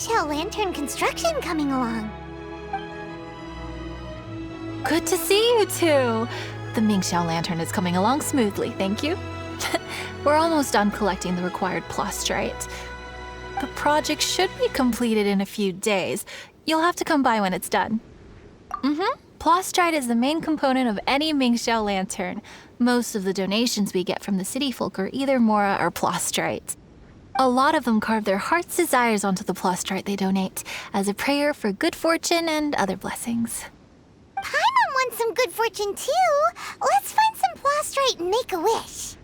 Mingxiao Lantern construction coming along. Good to see you two. The Mingxiao Lantern is coming along smoothly, thank you. We're almost done collecting the required Plostrite. The project should be completed in a few days. You'll have to come by when it's done. Plostrite is the main component of any Mingxiao Lantern. Most of the donations we get from the city folk are either Mora or Plostrite. A lot of them carve their heart's desires onto the Plostrite they donate, as a prayer for good fortune and other blessings. Paimon wants some good fortune too. Let's find some Plostrite and make a wish.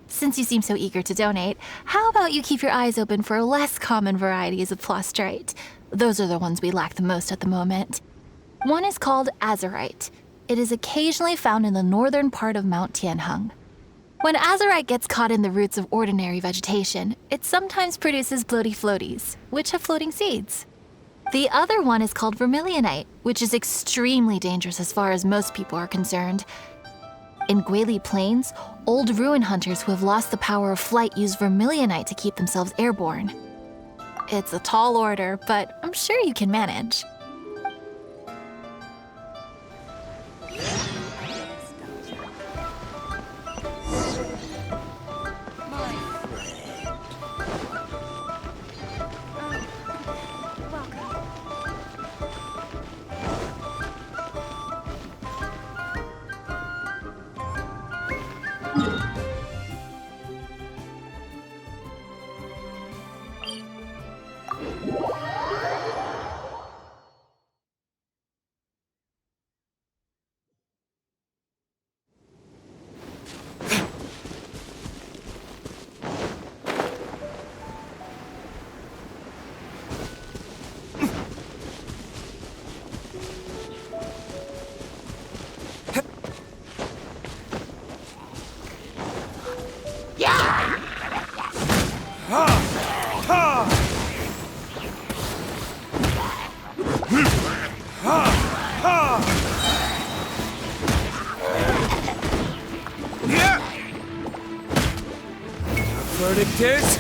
Since you seem so eager to donate, how about you keep your eyes open for less common varieties of Plostrite? Those are the ones we lack the most at the moment. One is called Azurite. It is occasionally found in the northern part of Mount Tianheng. When Azurite gets caught in the roots of ordinary vegetation, it sometimes produces bloaty floaties, which have floating seeds. The other one is called Vermilionite, which is extremely dangerous as far as most people are concerned. In Guili Plains, old ruin hunters who have lost the power of flight use Vermilionite to keep themselves airborne. It's a tall order, but I'm sure you can manage. Verdict is...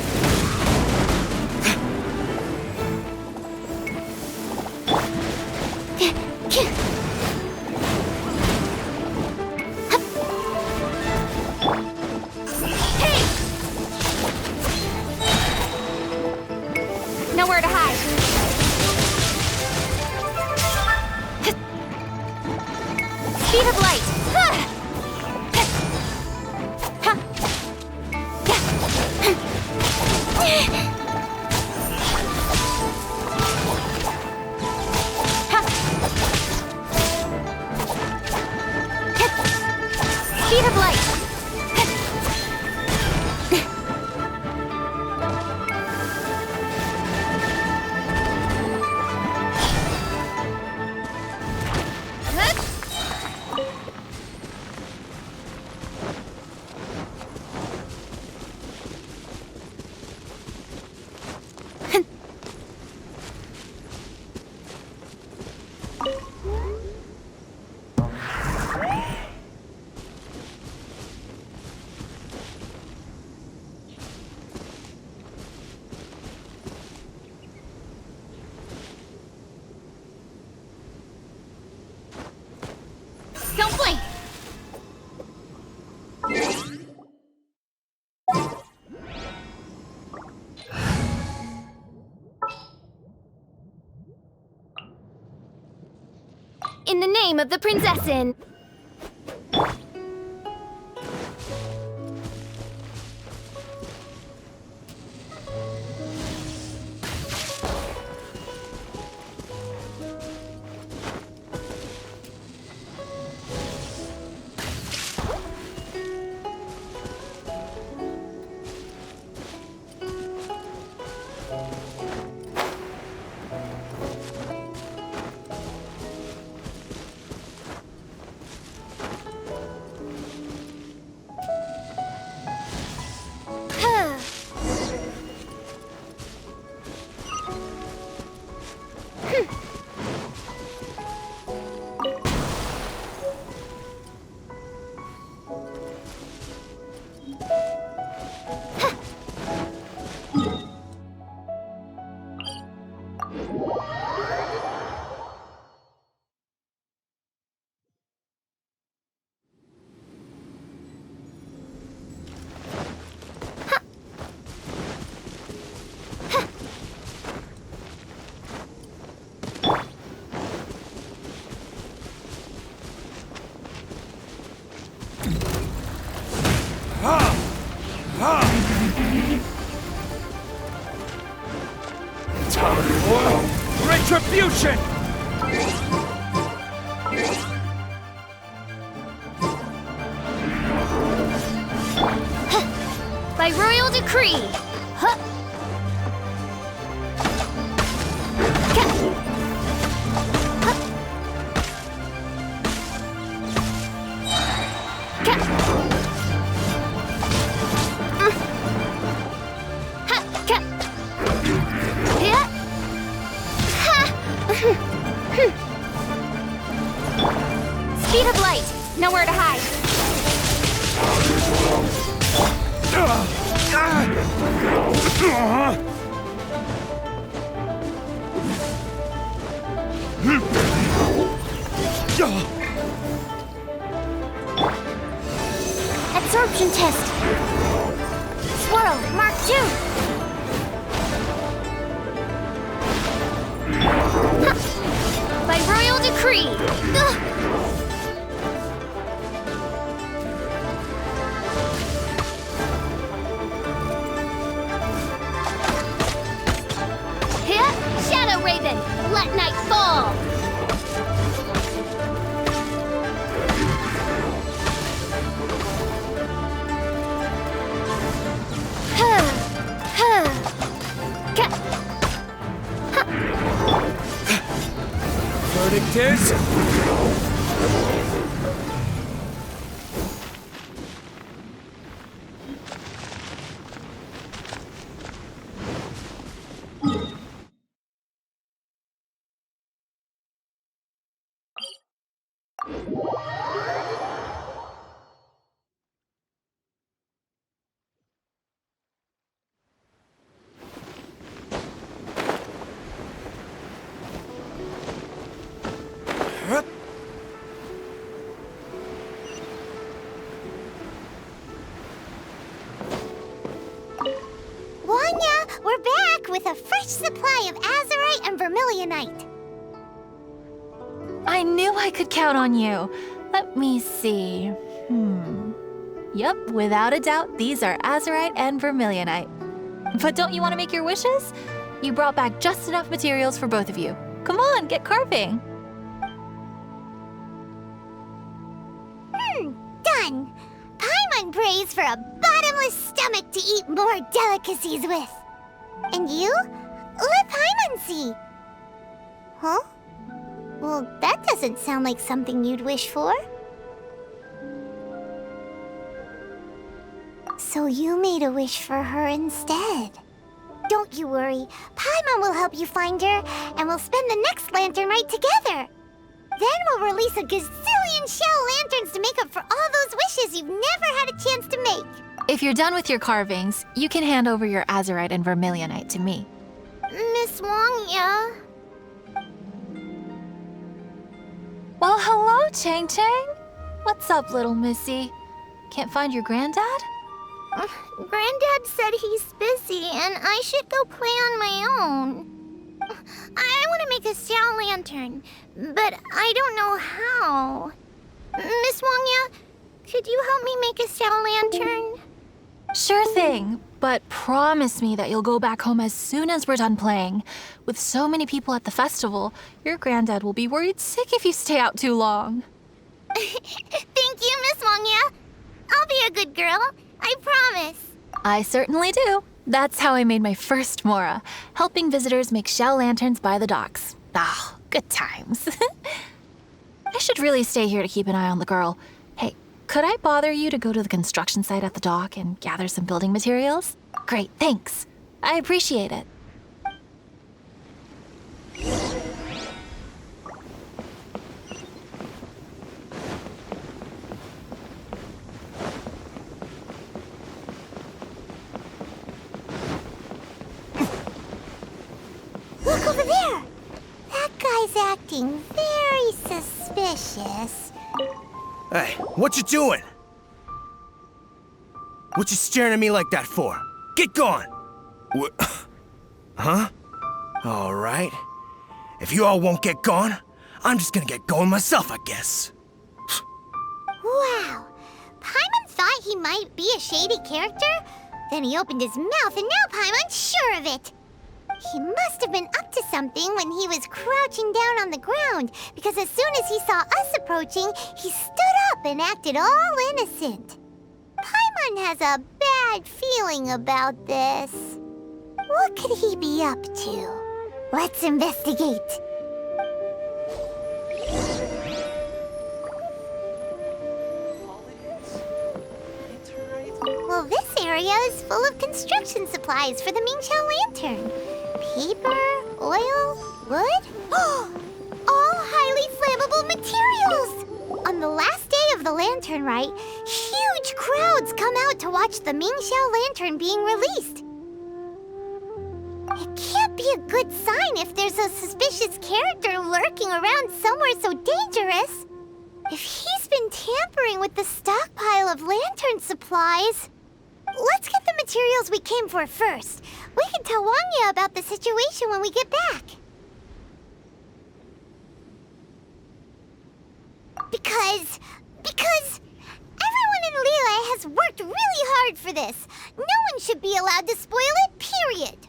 Nowhere to hide. Speed of light. Speed of light. Don't blink! In the name of the Prinzessin! Genshin! By royal decree. Huh. Speed of light. Nowhere to hide. Absorption test. Swirl, Mark 2. By royal decree. Shadow Raven, let night fall. Verdict is... Wanya, we're back with a fresh supply of azurite and vermilionite. I knew I could count on you. Let me see. Yep, without a doubt, these are azurite and vermilionite. But don't you want to make your wishes? You brought back just enough materials for both of you. Come on, get carving. Done. Paimon prays for a bottomless stomach to eat more delicacies with. And you? Let Paimon see. Huh? Well, that doesn't sound like something you'd wish for. So you made a wish for her instead. Don't you worry. Paimon will help you find her, and we'll spend the next lantern right together. Then we'll release a gazillion shell lanterns to make up for all those wishes you've never had a chance to make. If you're done with your carvings, you can hand over your azurite and vermilionite to me. Miss Wangya. Well, hello, Chang Chang. What's up, little missy? Can't find your granddad? Granddad said he's busy and I should go play on my own. I want to make a shell lantern, but I don't know how. Miss Wangya, could you help me make a shell lantern? Sure thing, but promise me that you'll go back home as soon as we're done playing. With so many people at the festival, your granddad will be worried sick if you stay out too long. Thank you, Miss Wangya. I'll be a good girl, I promise. I certainly do. That's how I made my first Mora, helping visitors make shell lanterns by the docks. Ah, good times. I should really stay here to keep an eye on the girl. Hey, could I bother you to go to the construction site at the dock and gather some building materials? Great, thanks. I appreciate it. Look over there! That guy's acting very suspicious. Hey, what you doing? What you staring at me like that for? Get gone! What? Huh? All right. If you all won't get gone, I'm just gonna get going myself, I guess. Wow. Paimon thought he might be a shady character? Then he opened his mouth and now Paimon's sure of it. He must have been up to something when he was crouching down on the ground, because as soon as he saw us approaching, he stood up and acted all innocent. Paimon has a bad feeling about this. What could he be up to? Let's investigate. Well, this area is full of construction supplies for the Mingxiao lantern. Paper, oil, wood. All highly flammable materials! On the last day of the lantern rite, huge crowds come out to watch the Mingxiao lantern being released. It can't be a good sign if there's a suspicious character lurking around somewhere so dangerous. If he's been tampering with the stockpile of lantern supplies... Let's get the materials we came for first. We can tell Wangya about the situation when we get back. Because everyone in Liyue has worked really hard for this. No one should be allowed to spoil it, period.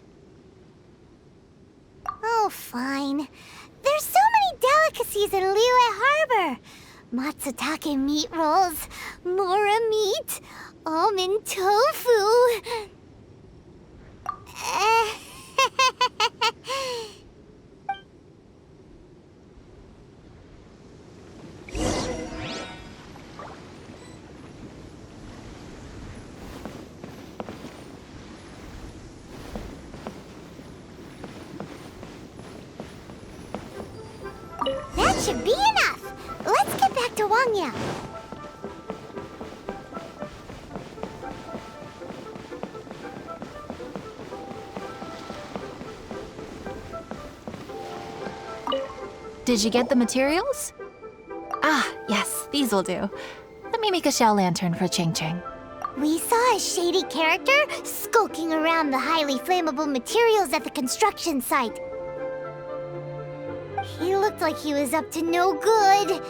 Oh, fine. There's so many delicacies in Liyue Harbor. Matsutake meat rolls, mora meat, almond tofu. That should be enough. Let's get back to Wangya. Did you get the materials? Ah, yes, these will do. Let me make a shell lantern for Ching Ching. We saw a shady character skulking around the highly flammable materials at the construction site. He looked like he was up to no good.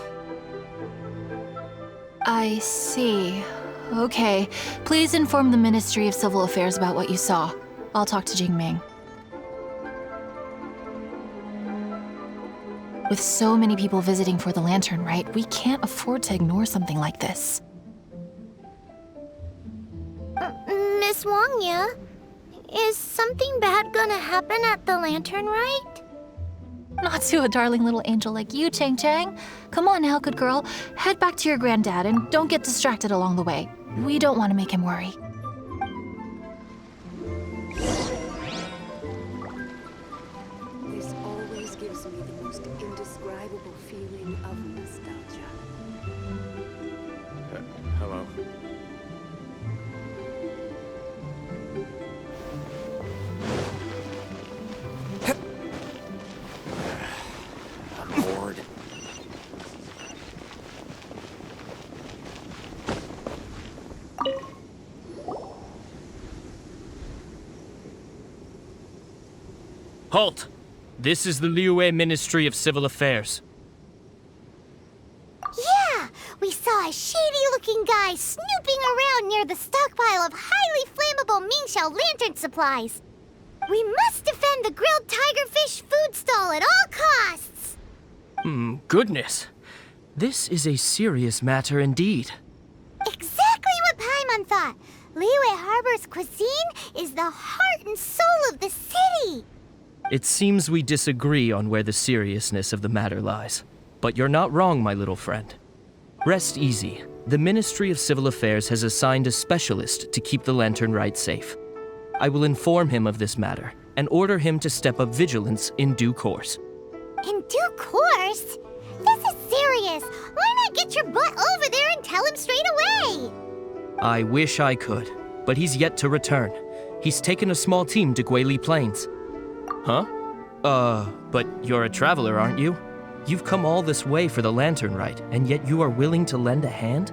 I see. Okay, please inform the Ministry of Civil Affairs about what you saw. I'll talk to Jingming. With so many people visiting for the lantern rite, we can't afford to ignore something like this. Miss Wangya, is something bad gonna happen at the lantern rite? Not to a darling little angel like you, Chang Chang. Come on now, good girl. Head back to your granddad and don't get distracted along the way. We don't want to make him worry. This always gives me the most indescribable feeling of nostalgia. Hello. I'm bored. Halt! This is the Liyue Ministry of Civil Affairs. Yeah! We saw a shady-looking guy snooping around near the stockpile of highly flammable Mingxiao lantern supplies. We must defend the grilled tigerfish food stall at all costs! Goodness. This is a serious matter indeed. Exactly what Paimon thought! Liyue Harbor's cuisine is the heart and soul of the city! It seems we disagree on where the seriousness of the matter lies. But you're not wrong, my little friend. Rest easy. The Ministry of Civil Affairs has assigned a specialist to keep the lantern rite safe. I will inform him of this matter and order him to step up vigilance in due course. In due course? This is serious! Why not get your butt over there and tell him straight away? I wish I could, but he's yet to return. He's taken a small team to Guili Plains. Huh? But you're a traveler, aren't you? You've come all this way for the lantern rite, and yet you are willing to lend a hand?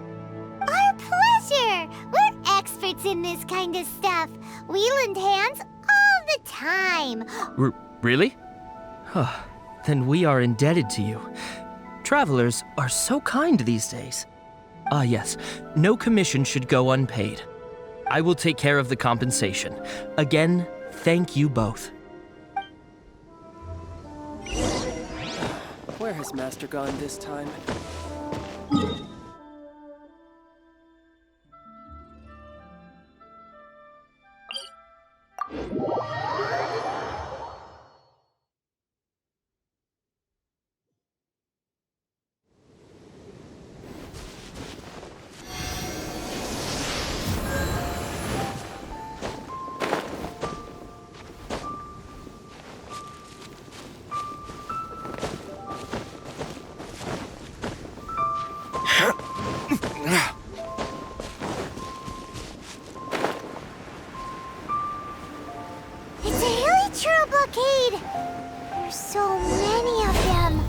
Our pleasure! We're experts in this kind of stuff. We lend hands all the time. Really? Huh. Then we are indebted to you. Travelers are so kind these days. Ah, yes. No commission should go unpaid. I will take care of the compensation. Again, thank you both. Where has Master gone this time? It's a hilly blockade. There's so many of them.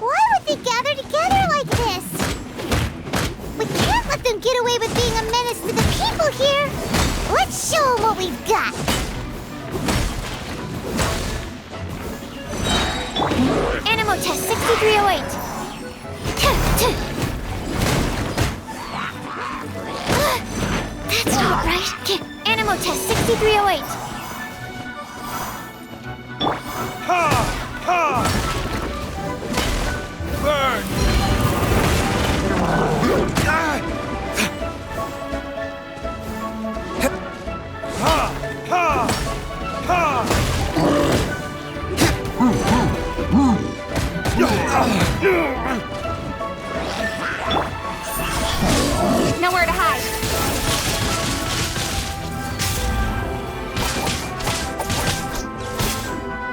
Why would they gather together like this? We can't let them get away with being a menace to the people here. Let's show them what we've got. Animo test 6308. That's not right. Okay, Animo test 6308. Ha! Ha! Burn! Ah! Ha! Ha! Ha! Nowhere to hide.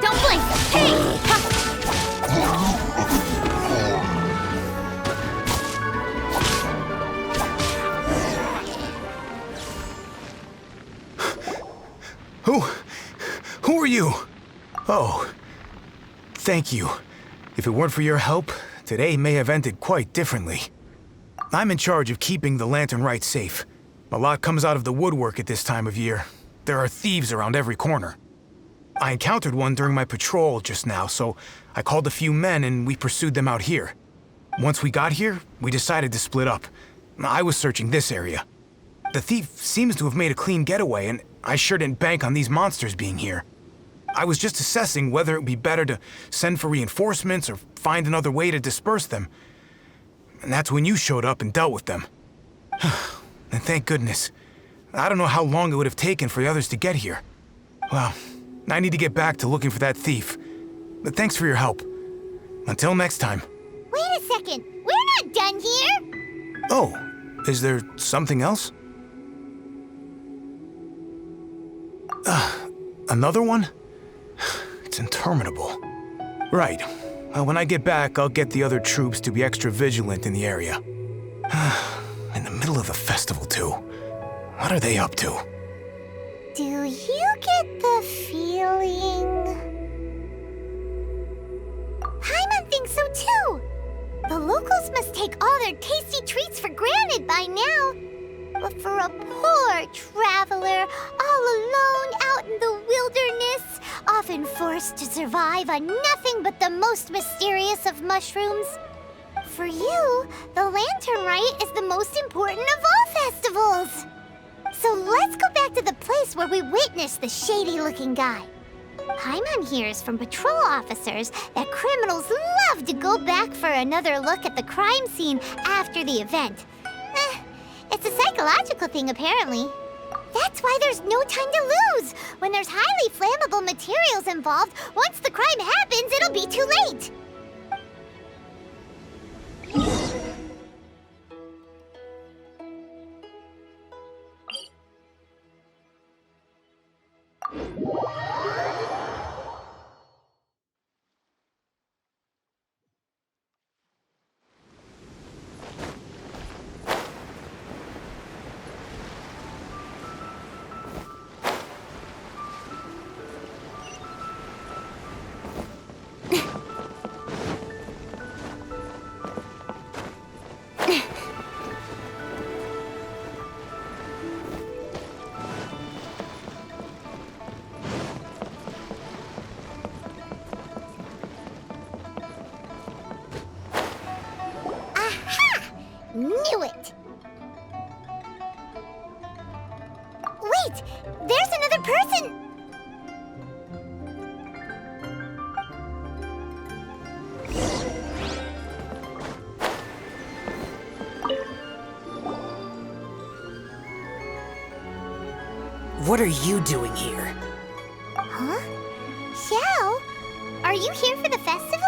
Don't blink. Hey! Who are you? Oh, thank you. If it weren't for your help, today may have ended quite differently. I'm in charge of keeping the Lantern Rite safe. A lot comes out of the woodwork at this time of year. There are thieves around every corner. I encountered one during my patrol just now, so I called a few men and we pursued them out here. Once we got here, we decided to split up. I was searching this area. The thief seems to have made a clean getaway, and I sure didn't bank on these monsters being here. I was just assessing whether it would be better to send for reinforcements or find another way to disperse them. And that's when you showed up and dealt with them. And thank goodness. I don't know how long it would have taken for the others to get here. Well, I need to get back to looking for that thief. But thanks for your help. Until next time. Wait a second. We're not done here. Oh, is there something else? Another one? It's interminable. Right. When I get back, I'll get the other troops to be extra vigilant in the area. In the middle of the festival, too. What are they up to? Do you get the feeling... Paimon thinks so too! The locals must take all their tasty treats for granted by now. But for a poor traveler, all alone out in the wilderness, often forced to survive on nothing but the most mysterious of mushrooms, for you, the Lantern Rite is the most important of all festivals. So let's go back to the place where we witnessed the shady-looking guy. Paimon hears from patrol officers that criminals love to go back for another look at the crime scene after the event. It's a psychological thing, apparently. That's why there's no time to lose. When there's highly flammable materials involved, once the crime happens, it'll be too late. what are you doing here? Huh? Xiao, are you here for the festival?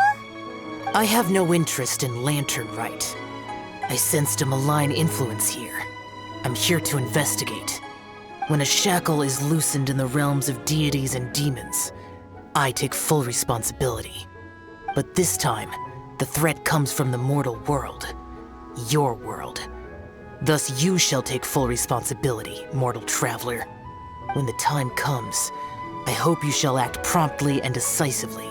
I have no interest in Lantern Rite. I sensed a malign influence here. I'm here to investigate. When a shackle is loosened in the realms of deities and demons, I take full responsibility. But this time, the threat comes from the mortal world. Your world. Thus you shall take full responsibility, mortal traveler. When the time comes, I hope you shall act promptly and decisively.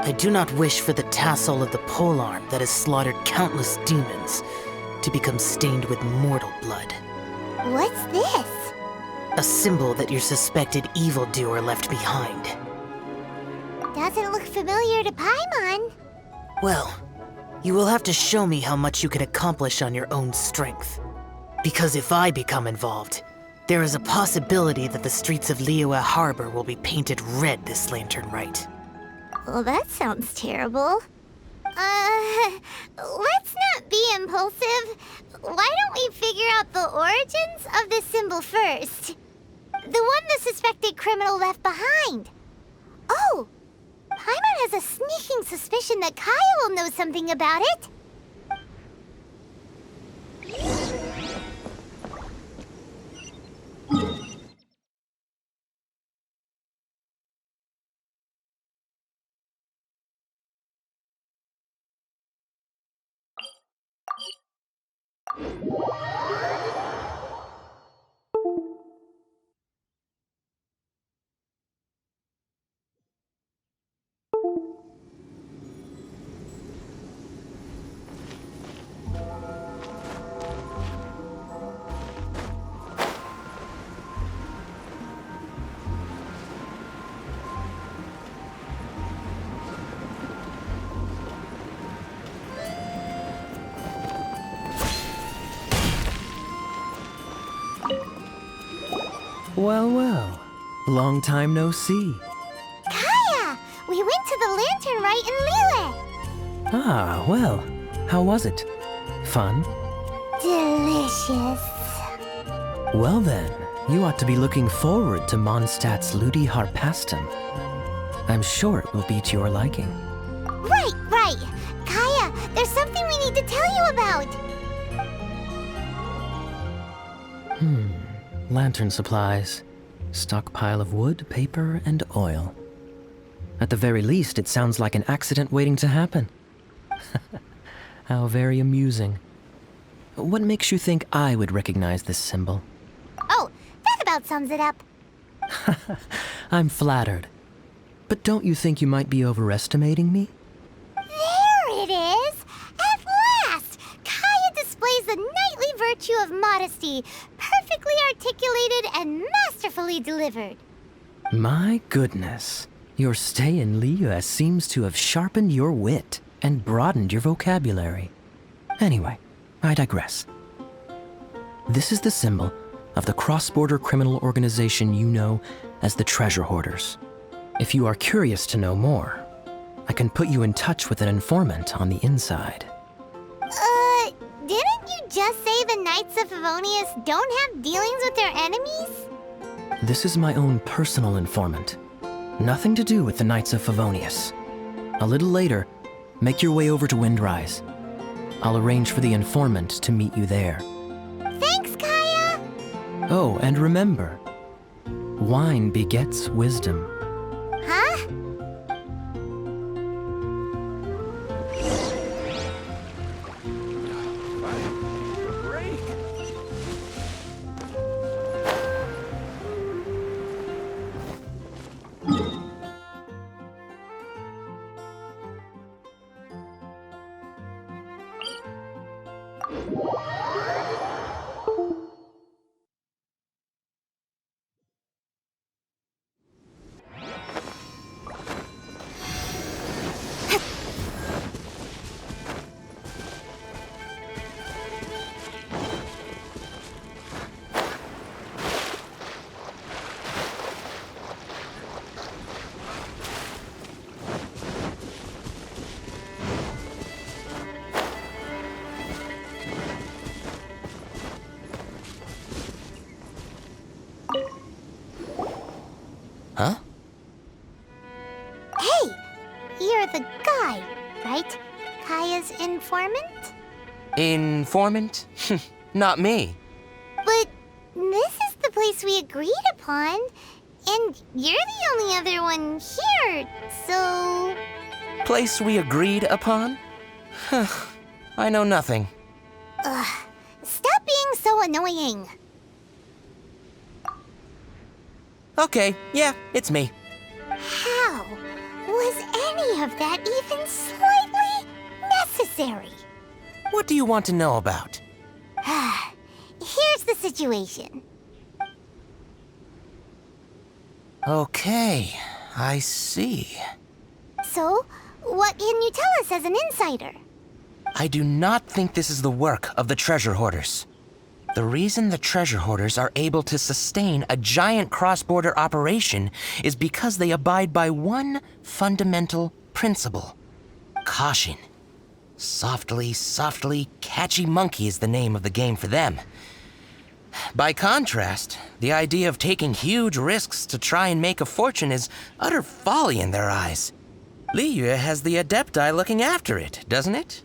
I do not wish for the tassel of the polearm that has slaughtered countless demons to become stained with mortal blood. What's this? A symbol that your suspected evildoer left behind. Doesn't look familiar to Paimon. Well, you will have to show me how much you can accomplish on your own strength. Because if I become involved, there is a possibility that the streets of Liyue Harbor will be painted red this Lantern Rite. Well, that sounds terrible. Let's not be impulsive. Why don't we figure out the origins of this symbol first? The one the suspected criminal left behind. Oh! Paimon has a sneaking suspicion that Kaya will know something about it. Well, well. Long time no see. Kaya! We went to the Lantern Rite in Liyue. Ah, well. How was it? Fun? Delicious. Well then, you ought to be looking forward to Mondstadt's Ludi Harpastum. I'm sure it will be to your liking. Right. Kaya, there's something we need to tell you about. Lantern supplies. Stockpile of wood, paper, and oil. At the very least, it sounds like an accident waiting to happen. How very amusing. What makes you think I would recognize this symbol? Oh, that about sums it up. I'm flattered. But don't you think you might be overestimating me? There it is! At last! Kaya displays the knightly virtue of modesty, perfectly articulated and masterfully delivered. My goodness. Your stay in Liyue seems to have sharpened your wit and broadened your vocabulary. Anyway, I digress. This is the symbol of the cross-border criminal organization you know as the Treasure Hoarders. If you are curious to know more, I can put you in touch with an informant on the inside. Didn't you just say the Knights of Favonius don't have dealings with their enemies? This is my own personal informant. Nothing to do with the Knights of Favonius. A little later, make your way over to Windrise. I'll arrange for the informant to meet you there. Thanks, Kaya! Oh, and remember, wine begets wisdom. Huh? right? Kaya's informant? Informant? Not me. But this is the place we agreed upon, and you're the only other one here, so... Place we agreed upon? I know nothing. Stop being so annoying. Okay, yeah, it's me. How was any of that even slightly necessary? What do you want to know about? Here's the situation. Okay, I see. So, what can you tell us as an insider? I do not think this is the work of the treasure hoarders. The reason the treasure hoarders are able to sustain a giant cross-border operation is because they abide by one fundamental principle. Caution. Softly, softly, catchy monkey is the name of the game for them. By contrast, the idea of taking huge risks to try and make a fortune is utter folly in their eyes. Liyue has the Adepti looking after it, doesn't it?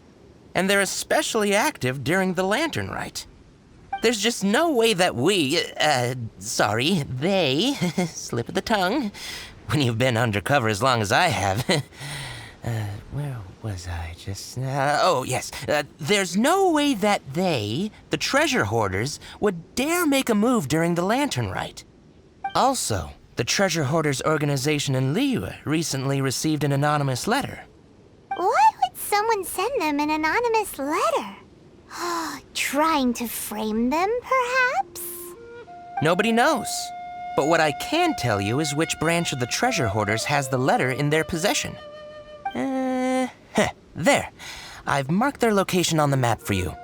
And they're especially active during the Lantern Rite. There's just no way that they, slip of the tongue, when you've been undercover as long as I have. Where was I just now? Oh, yes. There's no way that they, the treasure hoarders, would dare make a move during the Lantern Rite. Also, the treasure hoarders organization in Liyue recently received an anonymous letter. Why would someone send them an anonymous letter? Trying to frame them, perhaps? Nobody knows. But what I can tell you is which branch of the treasure hoarders has the letter in their possession. There. I've marked their location on the map for you.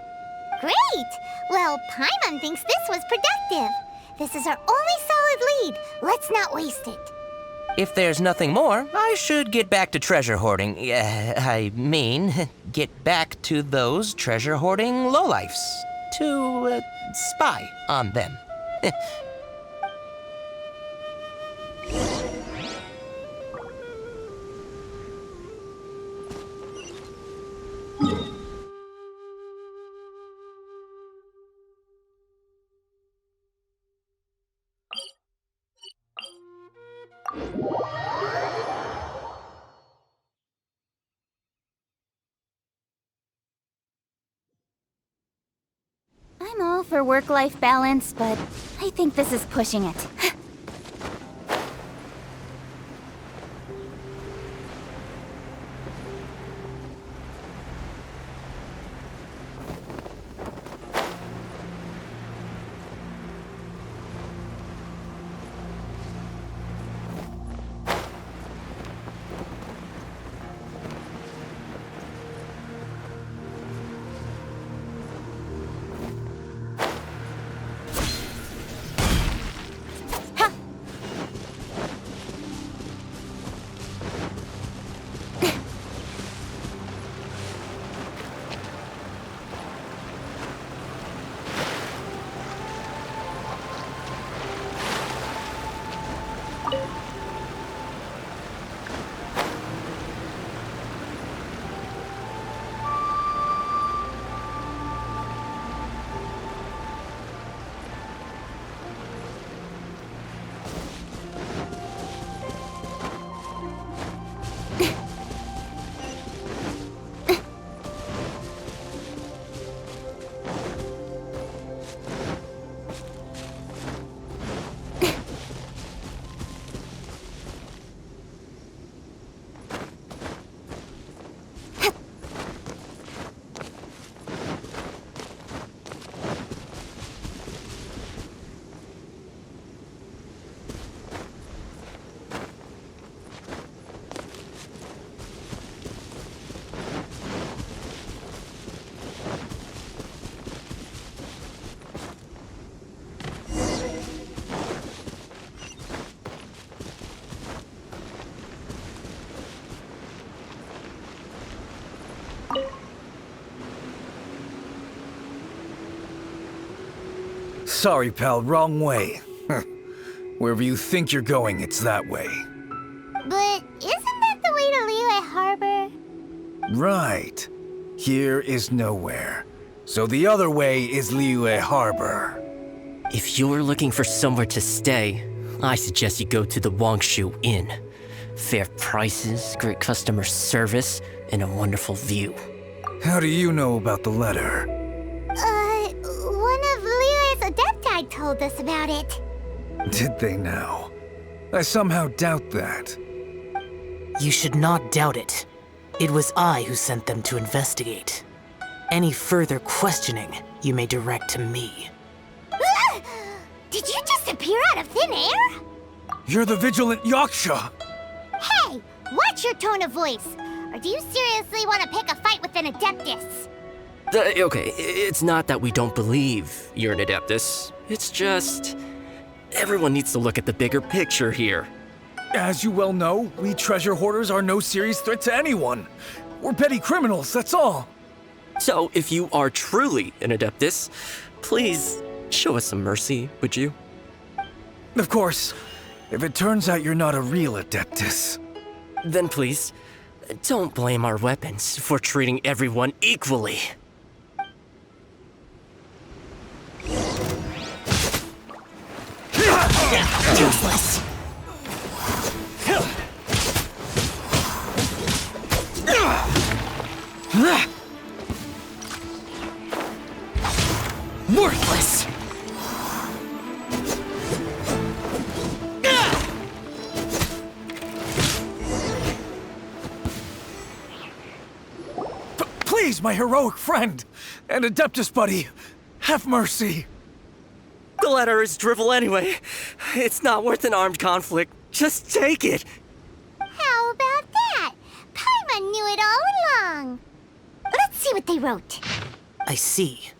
Great! Well, Paimon thinks this was productive. This is our only solid lead. Let's not waste it. If there's nothing more, I should get back to treasure hoarding. Get back to those treasure hoarding lowlifes. To, spy on them. I'm all for work-life balance, but I think this is pushing it. Sorry, pal, wrong way. Wherever you think you're going, it's that way. But isn't that the way to Liyue Harbor? Right. Here is nowhere. So the other way is Liyue Harbor. If you're looking for somewhere to stay, I suggest you go to the Wangshu Inn. Fair prices, great customer service, and a wonderful view. How do you know about the letter? One of Liyue's Adepti told us about it. Did they now? I somehow doubt that. You should not doubt it. It was I who sent them to investigate. Any further questioning, you may direct to me. Did you just appear out of thin air? You're the vigilant Yaksha! Hey, watch your tone of voice. Or do you seriously want to pick a fight with an Adeptus? Okay, it's not that we don't believe you're an Adeptus. It's just... everyone needs to look at the bigger picture here. As you well know, we treasure hoarders are no serious threat to anyone. We're petty criminals, that's all. So, if you are truly an Adeptus, please show us some mercy, would you? Of course. If it turns out you're not a real Adeptus. Then please, don't blame our weapons for treating everyone equally. Useless. Worthless. Please, my heroic friend and Adeptus buddy, have mercy. The letter is drivel anyway. It's not worth an armed conflict. Just take it. How about that? Paimon knew it all along. Let's see what they wrote. I see.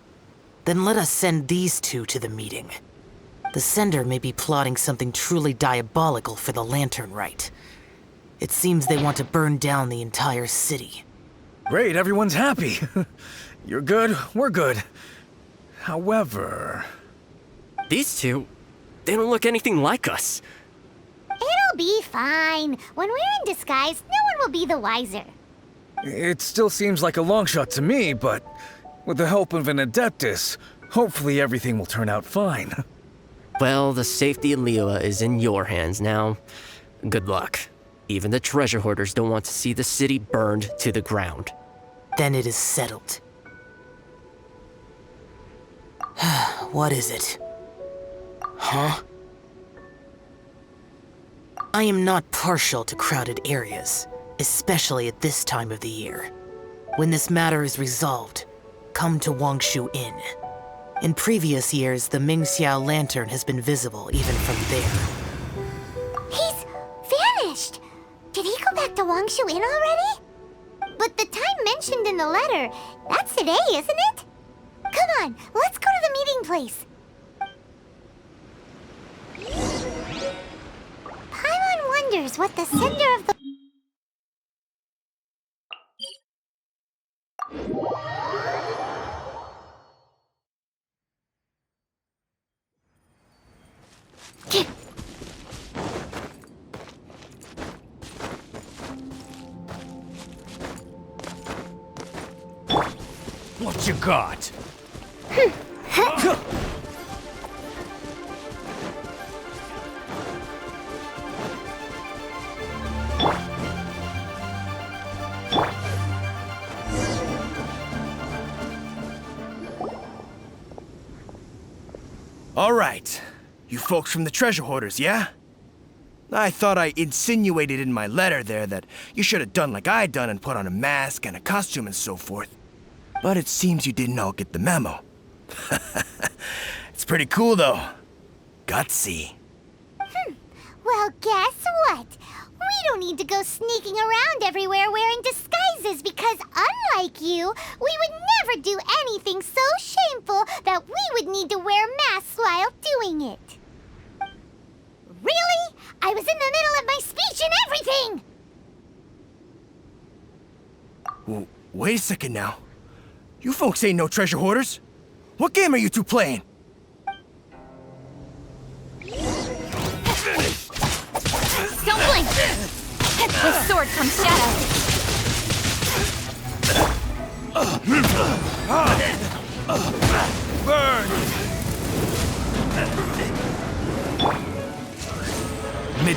Then let us send these two to the meeting. The sender may be plotting something truly diabolical for the Lantern Rite. It seems they want to burn down the entire city. Great, everyone's happy. You're good, we're good. However... These two, they don't look anything like us. It'll be fine. When we're in disguise, no one will be the wiser. It still seems like a long shot to me, but with the help of an Adeptus, hopefully everything will turn out fine. Well, the safety of Liyue is in your hands now. Good luck. Even the treasure hoarders don't want to see the city burned to the ground. Then it is settled. What is it? Huh? I am not partial to crowded areas, especially at this time of the year. When this matter is resolved, come to Wangshu Inn. In previous years, the Mingxiao lantern has been visible even from there. He's vanished. Did he go back to Wangshu Inn already? But the time mentioned in the letter, that's today, isn't it? Come on, let's go to the meeting place. Paimon wonders what the sender of the... What you got? All right. You folks from the treasure hoarders, yeah? I thought I insinuated in my letter there that you should have done like I done and put on a mask and a costume and so forth. But it seems you didn't all get the memo. It's pretty cool, though. Gutsy. Well, guess what? We don't need to go sneaking around everywhere wearing disguises because unlike you, we would never do anything so shameful that we would need to wear masks while doing it. Really? I was in the middle of my speech and everything! Well, wait a second now. You folks ain't no treasure hoarders. What game are you two playing? Don't blink! With sword comes shadow.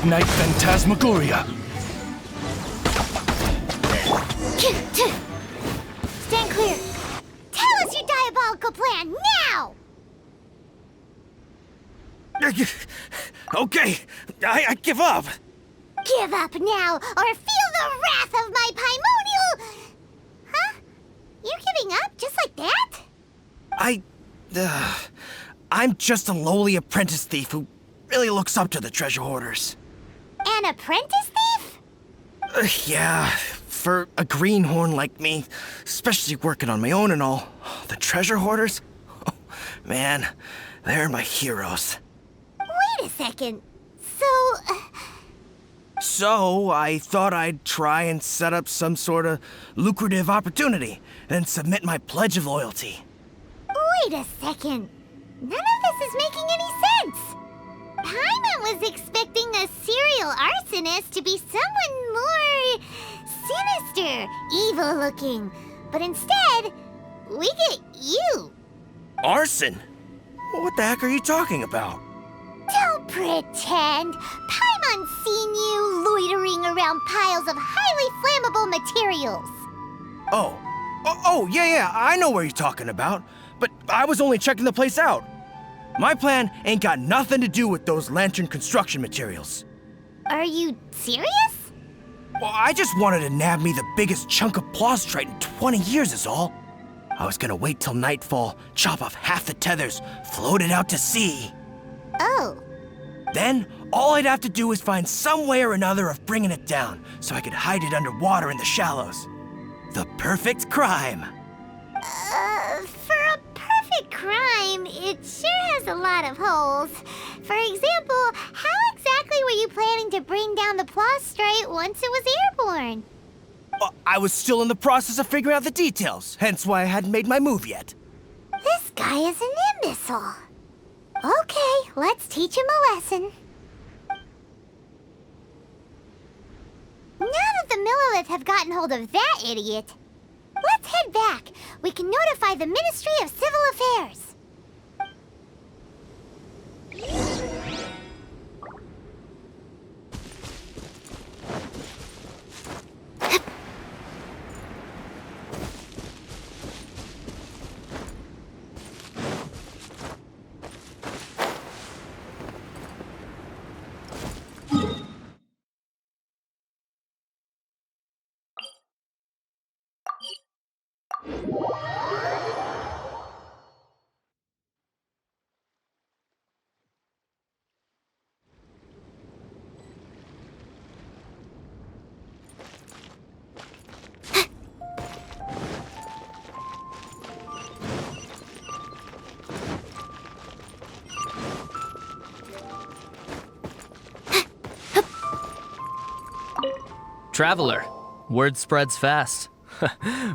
Ignite Phantasmagoria. Stand clear. Tell us your diabolical plan now! Okay, I give up. Give up now, or feel the wrath of my primordial... Huh? You're giving up just like that? I'm just a lowly apprentice thief who really looks up to the treasure hoarders. An apprentice thief? Yeah, for a greenhorn like me, especially working on my own and all, the treasure hoarders? Oh, man, they're my heroes. Wait a second. So, I thought I'd try and set up some sort of lucrative opportunity and submit my pledge of loyalty. Wait a second. None of this is making any sense. Paimon was expecting a serial arsonist to be someone more sinister, evil-looking. But instead, we get you. Arson? What the heck are you talking about? Don't pretend. Paimon's seen you loitering around piles of highly flammable materials. Oh, yeah, I know what you're talking about. But I was only checking the place out. My plan ain't got nothing to do with those lantern construction materials. Are you serious? Well, I just wanted to nab me the biggest chunk of plaustrite in 20 years is all. I was gonna wait till nightfall, chop off half the tethers, float it out to sea. Oh. Then, all I'd have to do is find some way or another of bringing it down, so I could hide it underwater in the shallows. The perfect crime. For a perfect crime, it sure has a lot of holes. For example, how exactly were you planning to bring down the plaustrite once it was airborne? Well, I was still in the process of figuring out the details, hence why I hadn't made my move yet. This guy is an imbecile. Okay, let's teach him a lesson. Now that the Millilith have gotten hold of that idiot, let's head back. We can notify the Ministry of Civil Affairs. Traveler, word spreads fast.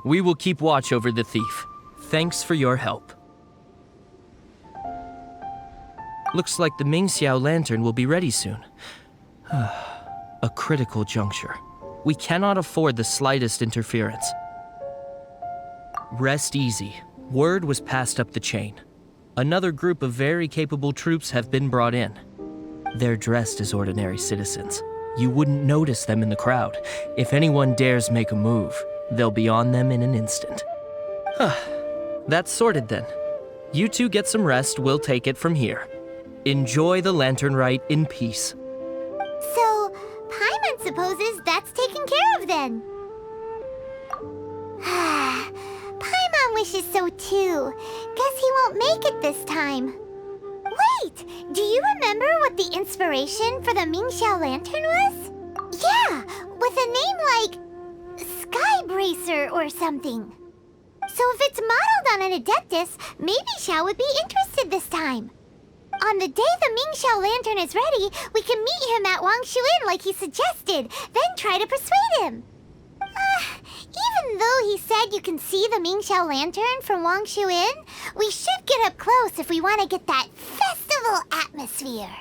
We will keep watch over the thief. Thanks for your help. Looks like the Mingxiao lantern will be ready soon. A critical juncture. We cannot afford the slightest interference. Rest easy. Word was passed up the chain. Another group of very capable troops have been brought in. They're dressed as ordinary citizens. You wouldn't notice them in the crowd. If anyone dares make a move, they'll be on them in an instant. That's sorted then. You two get some rest, we'll take it from here. Enjoy the lantern rite in peace. So, Paimon supposes that's taken care of then. Paimon wishes so too. Guess he won't make it this time. Wait, do you remember what the inspiration for the Mingxiao lantern was? Yeah, with a name like Sky Bracer or something. So if it's modeled on an Adeptus, maybe Xiao would be interested this time. On the day the Mingxiao lantern is ready, we can meet him at Wangshu Inn like he suggested, then try to persuade him. Even though he said you can see the Mingxiao lantern from Wangshu Inn, we should get up close if we want to get that festival atmosphere.